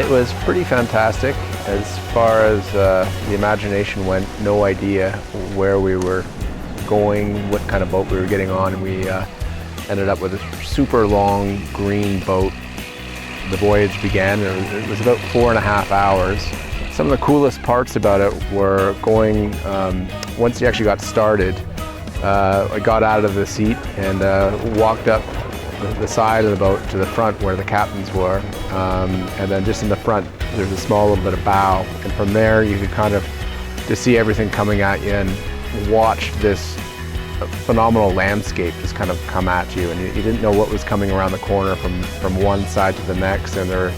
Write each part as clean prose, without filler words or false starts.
It was pretty fantastic. As far as the imagination went, no idea where we were going, what kind of boat we were getting on, and we ended up with a super long green boat. The voyage began, and it was about 4.5 hours. Some of the coolest parts about it were going, once you actually got started, I got out of the seat and walked up the side of the boat to the front where the captains were, and then just in the front there's a small little bit of bow, and from there you could kind of just see everything coming at you and watch this phenomenal landscape just kind of come at you, and you didn't know what was coming around the corner from one side to the next, and there were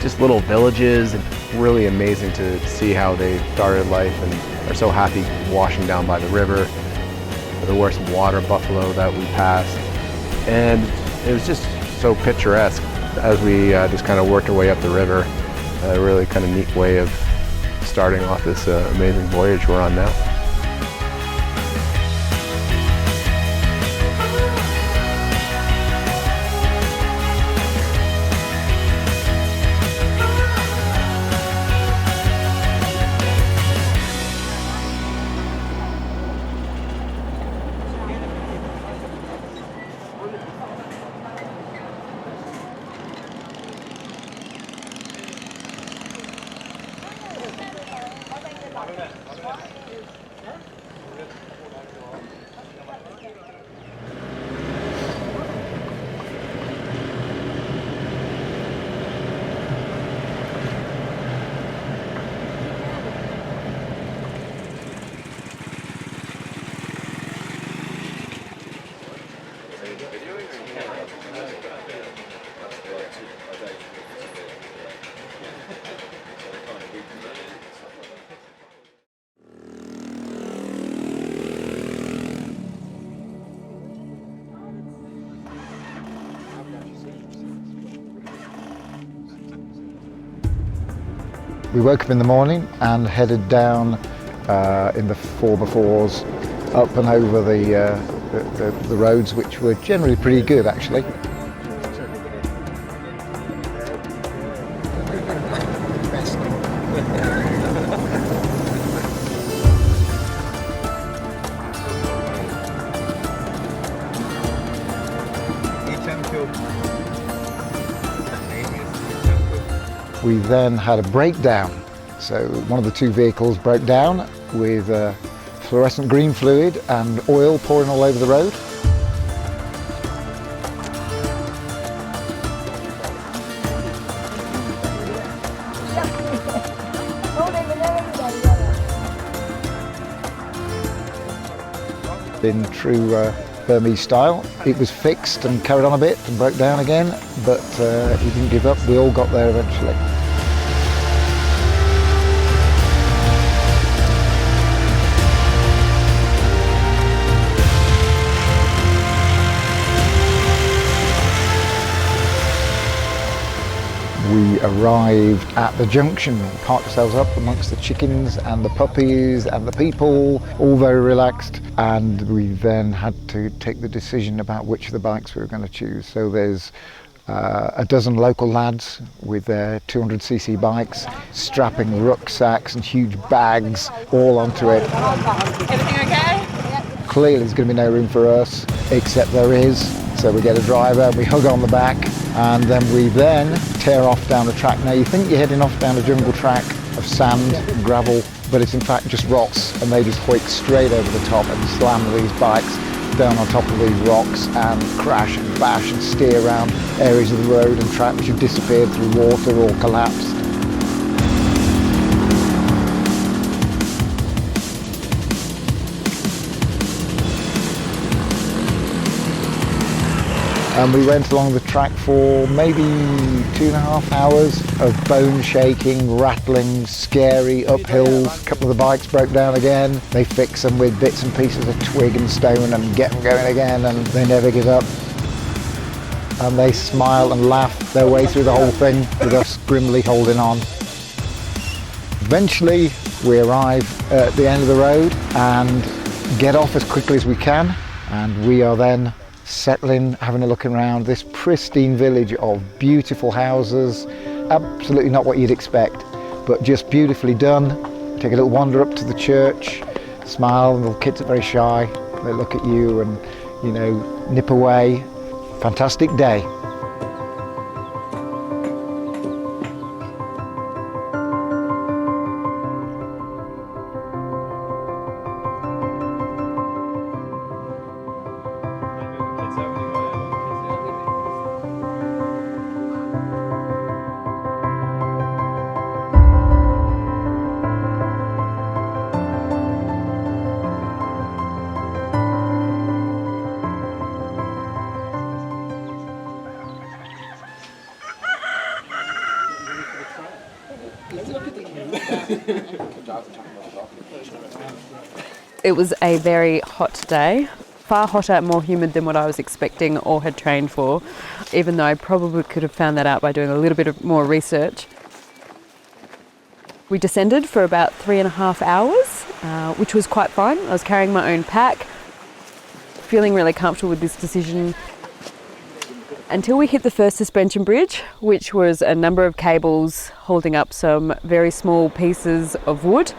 just little villages, and really amazing to see how they started life and are so happy washing down by the river. There were some water buffalo that we passed, and it was just so picturesque as we just kind of worked our way up the river. A really kind of neat way of starting off this amazing voyage we're on now. We woke up in the morning and headed down in the 4x4s up and over the roads, which were generally pretty good actually. We then had a breakdown. So one of the two vehicles broke down with fluorescent green fluid and oil pouring all over the road. In true Burmese style, it was fixed and carried on a bit and broke down again, but we didn't give up. We all got there eventually. We arrived at the junction, parked ourselves up amongst the chickens and the puppies and the people, all very relaxed, and we then had to take the decision about which of the bikes we were going to choose. So there's a dozen local lads with their 200cc bikes, strapping rucksacks and huge bags all onto it. Everything okay? Clearly there's going to be no room for us, except there is. So we get a driver, we hug on the back, and then we tear off down the track. Now you think you're heading off down a jungle track of sand and gravel, but it's in fact just rocks, and they just hoik straight over the top and slam these bikes down on top of these rocks and crash and bash and steer around areas of the road and track which have disappeared through water or collapsed. And we went along the track for maybe 2.5 hours of bone-shaking, rattling, scary uphills. A couple of the bikes broke down again. They fix them with bits and pieces of twig and stone and get them going again, and they never give up. And they smile and laugh their way through the whole thing with us grimly holding on. Eventually we arrive at the end of the road and get off as quickly as we can, and we are then settling, having a look around this pristine village of beautiful houses, Absolutely not what you'd expect, but just beautifully done. Take a little wander up to the church, smile, and the kids are very shy. They look at you and, you know, nip away. Fantastic day. It was a very hot day, far hotter and more humid than what I was expecting or had trained for, even though I probably could have found that out by doing a little bit of more research. We descended for about 3.5 hours, which was quite fun. I was carrying my own pack, feeling really comfortable with this decision, until we hit the first suspension bridge, which was a number of cables holding up some very small pieces of wood.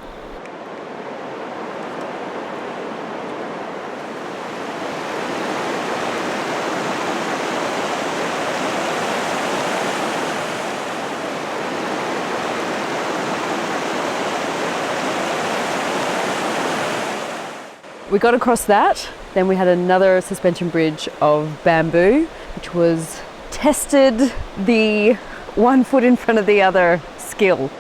We got across that, then we had another suspension bridge of bamboo, which was tested the one foot in front of the other skill.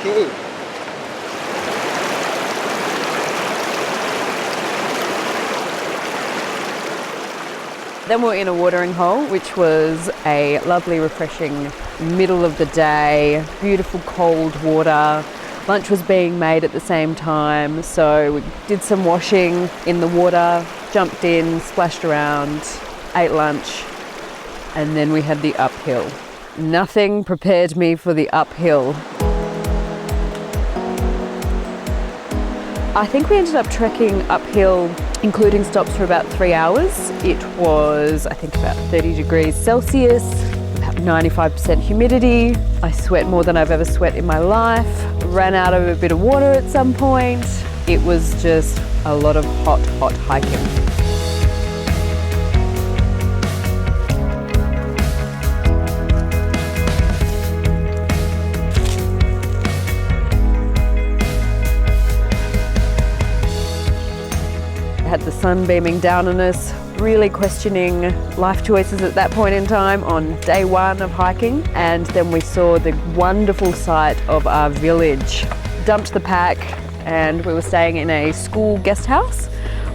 Okay. Then we were in a watering hole, which was a lovely, refreshing middle of the day, beautiful cold water. Lunch was being made at the same time, so we did some washing in the water, jumped in, splashed around, ate lunch, and then we had the uphill. Nothing prepared me for the uphill. I think we ended up trekking uphill, including stops, for about 3 hours. It was, I think, about 30 degrees Celsius, about 95% humidity. I sweat more than I've ever sweat in my life. Ran out of a bit of water at some point. It was just a lot of hot hiking. Had the sun beaming down on us, really questioning life choices at that point in time on day one of hiking. And then we saw the wonderful sight of our village. Dumped the pack and we were staying in a school guest house,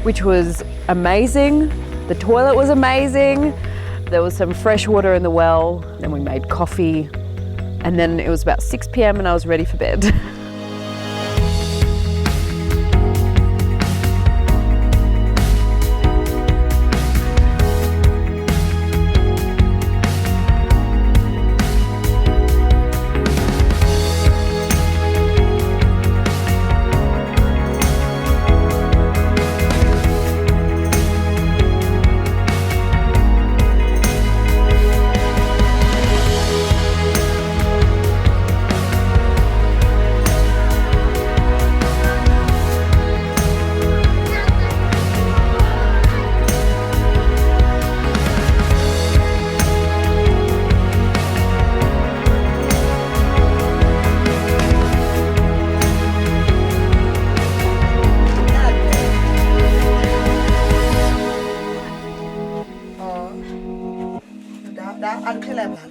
which was amazing. The toilet was amazing. There was some fresh water in the well. Then we made coffee. And then it was about 6 p.m. and I was ready for bed. ăn cái làm hả?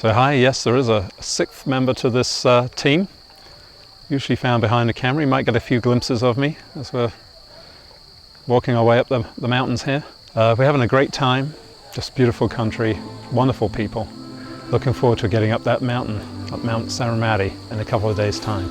So hi, yes, there is a sixth member to this team, usually found behind the camera. You might get a few glimpses of me as we're walking our way up the mountains here. We're having a great time, just beautiful country, wonderful people. Looking forward to getting up that mountain, up Mount Saramati, in a couple of days' time.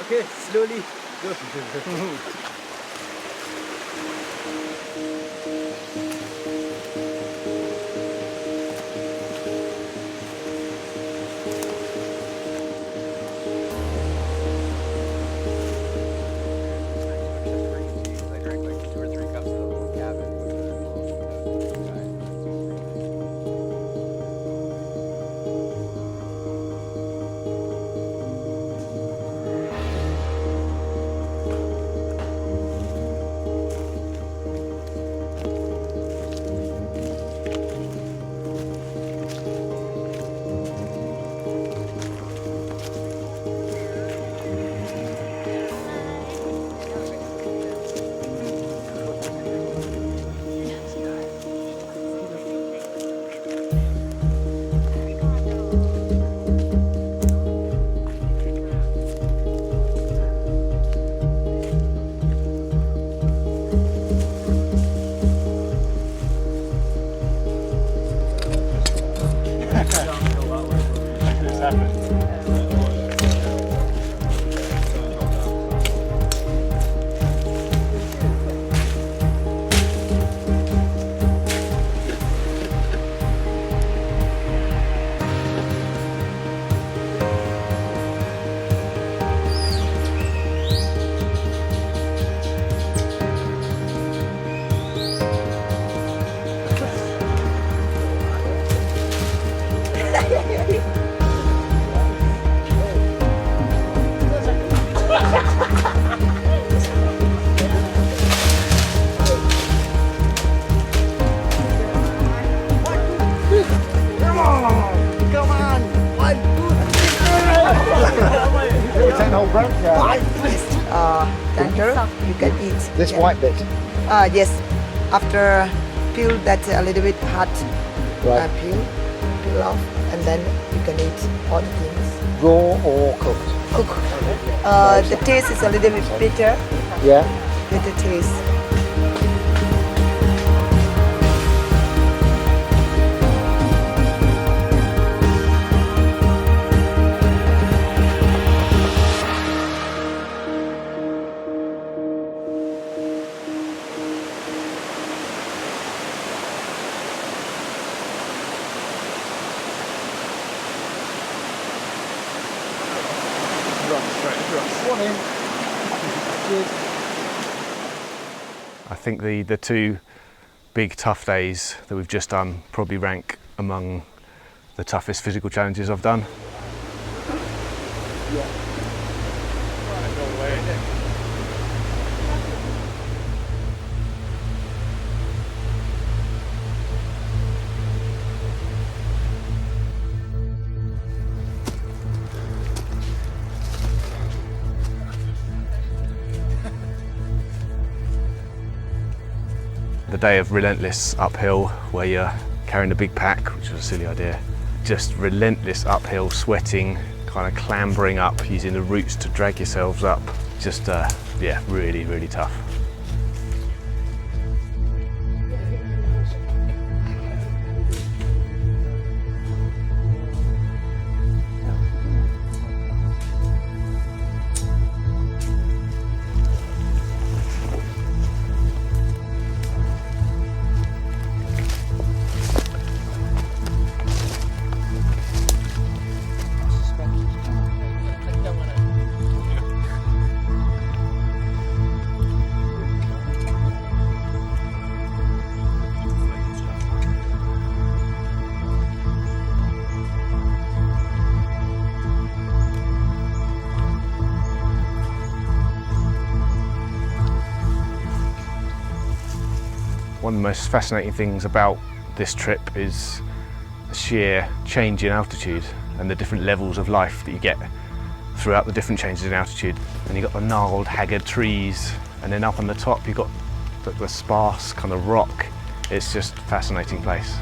Okay, slowly. Go. Tanker, you can eat. This white bit, Yes. After peel that a little bit hot, right? peel off, and then you can eat all the things. Raw or cooked? Cook. The taste is a little bit bitter. Yeah. Bitter taste. I think the two big tough days that we've just done probably rank among the toughest physical challenges I've done. The day of relentless uphill where you're carrying a big pack, which was a silly idea. Just relentless uphill, sweating, kind of clambering up, using the roots to drag yourselves up. Just, yeah, really, really tough. One of the most fascinating things about this trip is the sheer change in altitude and the different levels of life that you get throughout the different changes in altitude. And you've got the gnarled, haggard trees, and then up on the top you've got the sparse kind of rock. It's just a fascinating place.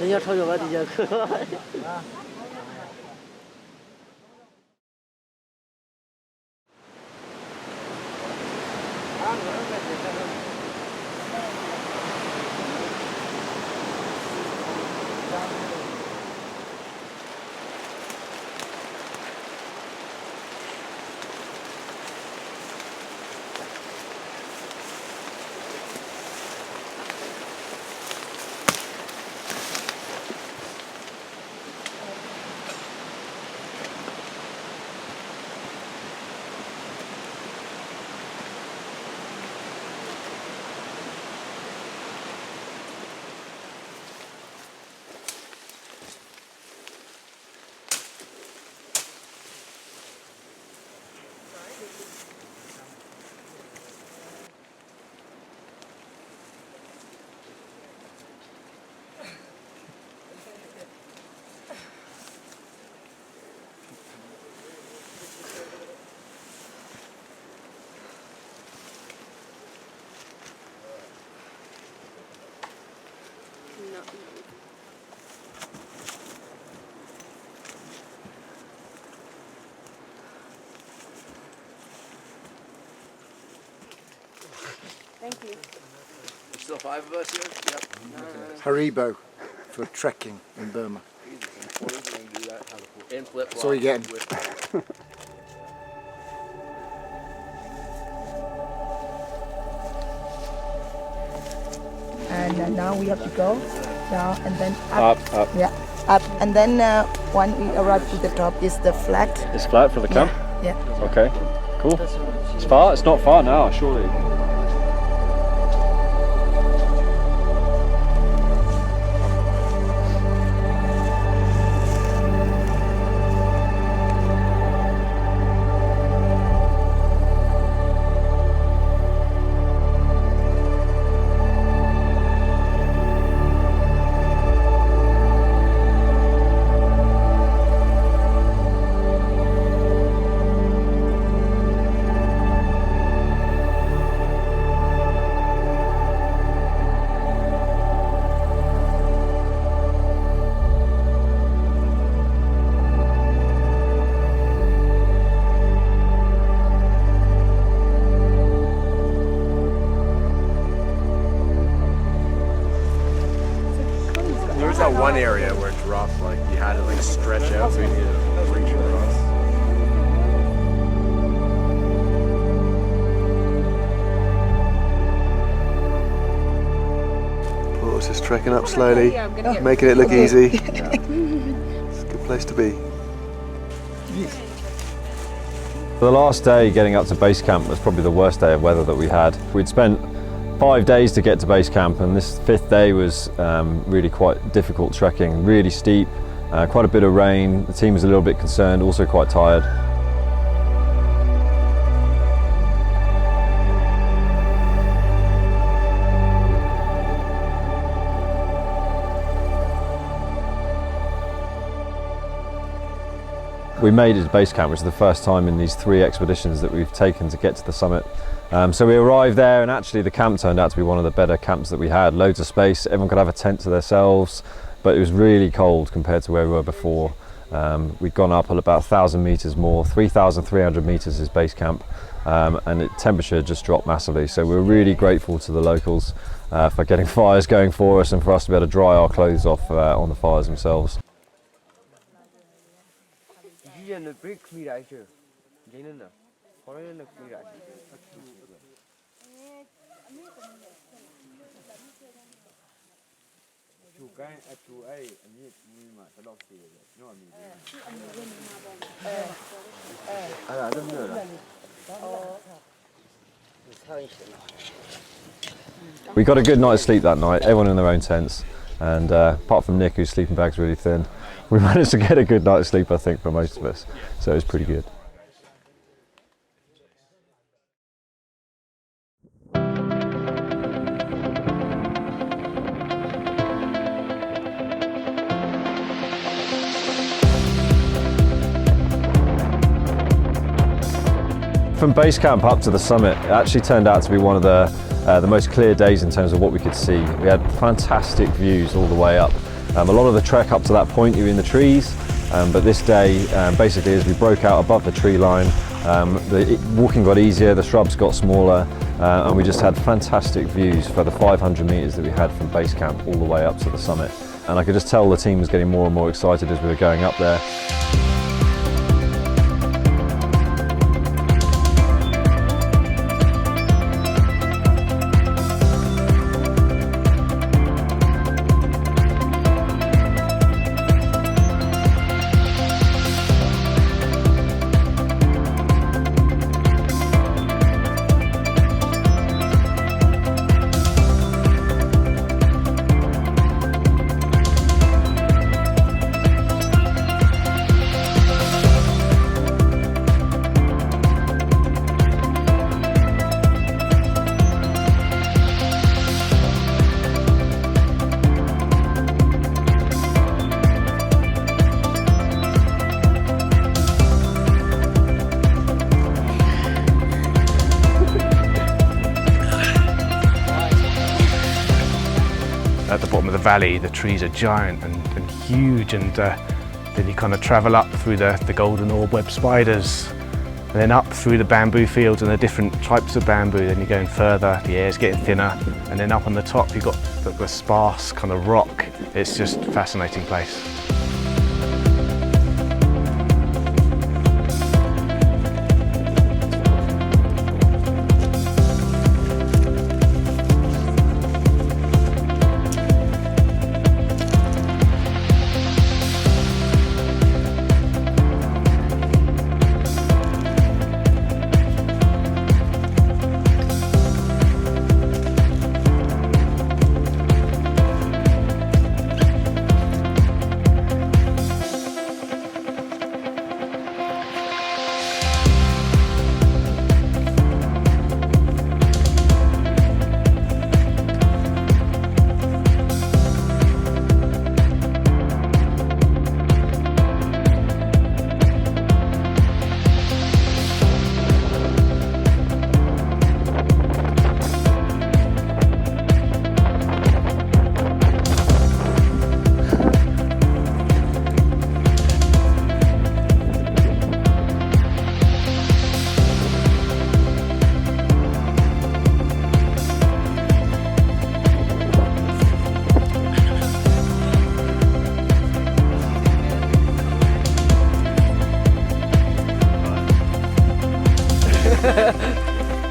人家超越我底下课。Thank you. Still 5 of us here? Yep. Haribo for trekking in Burma. And flip That's all you're getting. And now we have to go down and then up. Up. Yeah, up. And then when we arrive to the top is the flat. It's flat for the camp? Yeah. Okay, cool. It's far? It's not far now, surely. There was that one area where it dropped, like you had to like stretch out so you needed to reach across. Paul's just trekking up slowly, making it look easy. It's a good place to be. The last day getting up to base camp was probably the worst day of weather that we had. We'd spent 5 days to get to base camp, and this 5th day was really quite difficult trekking, really steep, quite a bit of rain. The team was a little bit concerned, also quite tired. We made it to base camp, which is the first time in these 3 expeditions that we've taken to get to the summit. So we arrived there, and actually the camp turned out to be one of the better camps that we had. Loads of space, everyone could have a tent to themselves, but it was really cold compared to where we were before. We'd gone up about 1,000 metres more, 3,300 metres is base camp, and the temperature just dropped massively. So we're really grateful to the locals for getting fires going for us and for us to be able to dry our clothes off on the fires themselves. We got a good night's sleep that night, everyone in their own tents, and apart from Nick, whose sleeping bag's really thin, we managed to get a good night's sleep, I think, for most of us, so it was pretty good. From base camp up to the summit, it actually turned out to be one of the most clear days in terms of what we could see. We had fantastic views all the way up. A lot of the trek up to that point you were in the trees, but this day, basically as we broke out above the tree line, the walking got easier, the shrubs got smaller, and we just had fantastic views for the 500 metres that we had from base camp all the way up to the summit. And I could just tell the team was getting more and more excited as we were going up there. At the bottom of the valley, the trees are giant and huge, and then you kind of travel up through the golden orb web spiders, and then up through the bamboo fields and the different types of bamboo. Then you're going further, the air's getting thinner, and then up on the top you've got the sparse kind of rock. It's just a fascinating place.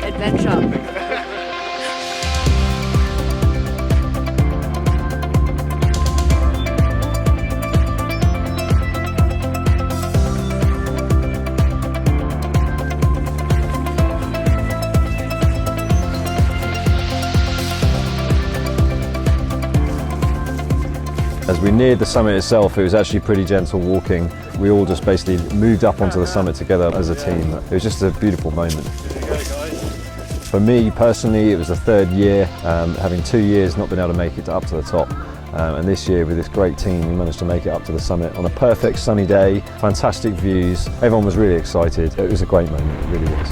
Adventure. As we neared the summit itself, it was actually pretty gentle walking. We all just basically moved up onto the summit together as a team. It was just a beautiful moment. For me personally, it was the third year, having 2 years not been able to make it up to the top. And this year with this great team, we managed to make it up to the summit on a perfect sunny day, fantastic views. Everyone was really excited. It was a great moment, it really was.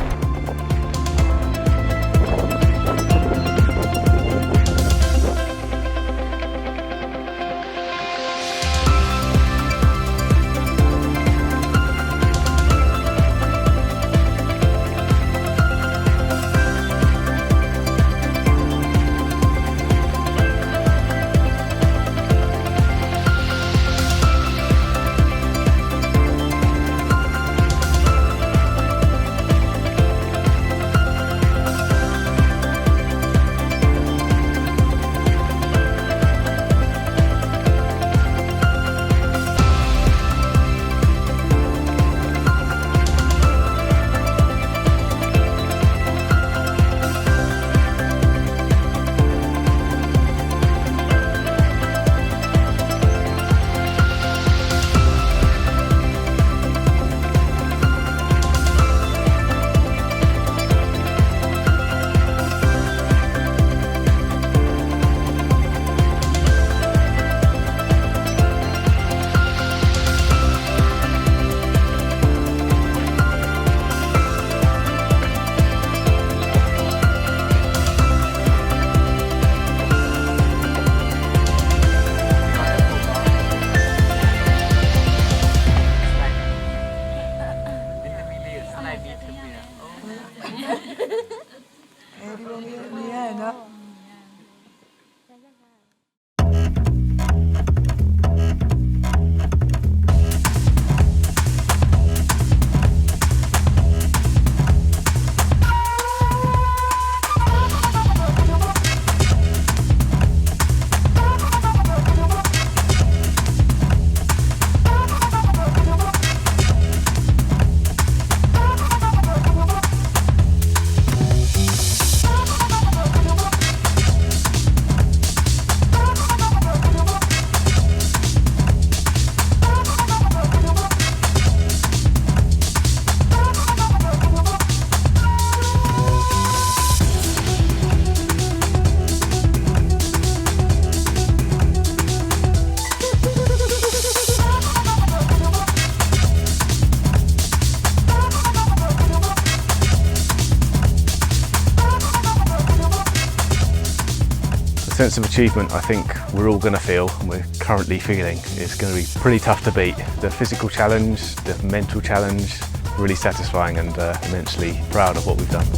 The sense of achievement I think we're all going to feel, and we're currently feeling, is going to be pretty tough to beat. The physical challenge, the mental challenge, really satisfying, and immensely proud of what we've done.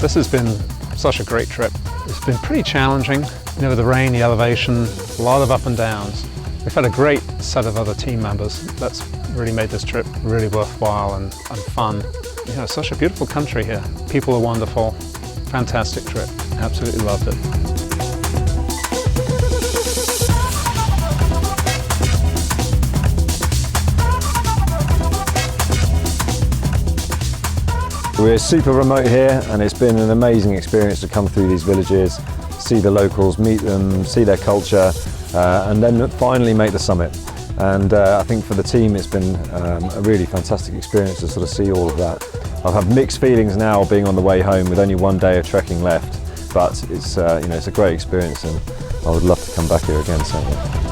This has been such a great trip. It's been pretty challenging, with the rain, the elevation, a lot of up and downs. We've had a great set of other team members. That's really made this trip really worthwhile and fun. It's such a beautiful country here. People are wonderful. Fantastic trip. Absolutely loved it. We're super remote here, and it's been an amazing experience to come through these villages, see the locals, meet them, see their culture, and then finally make the summit. And I think for the team it's been a really fantastic experience to sort of see all of that. I've had mixed feelings now being on the way home with only one day of trekking left, but it's it's a great experience, and I would love to come back here again someday.